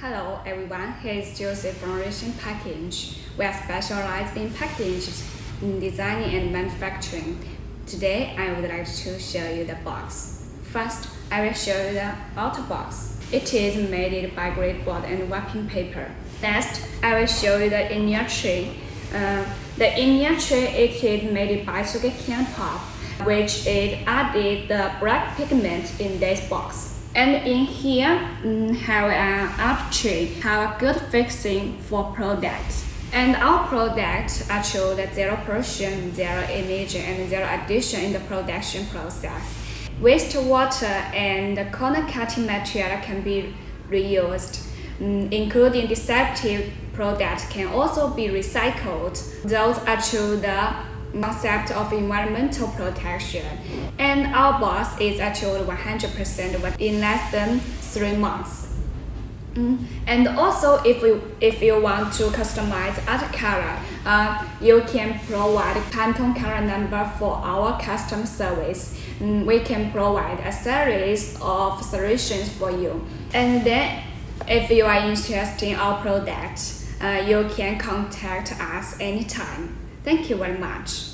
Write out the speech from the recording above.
Hello everyone, here is Joseph from Russian Package. We are specialized in packages, designing and manufacturing. Today I would like to show you the box. First, I will show you the outer box. It is made by gradeboard and wrapping paper. Next, I will show you the inner tray. The inner tray is made by sugarcane pulp, which is added the black pigment in this box. And in here, have an up tray, have a good fixing for products. And our products are showed 0%, 0 emission, and 0 addition in the production process. Wastewater and corner cutting material can be reused, including deceptive products can also be recycled. Those are true the concept of environmental protection, and our box is actually 100% in less than 3 months. And also, if you want to customize other color, you can provide Pantone color number for our custom service. We can provide a series of solutions for you. And then, if you are interested in our product, you can contact us anytime. Thank you very much.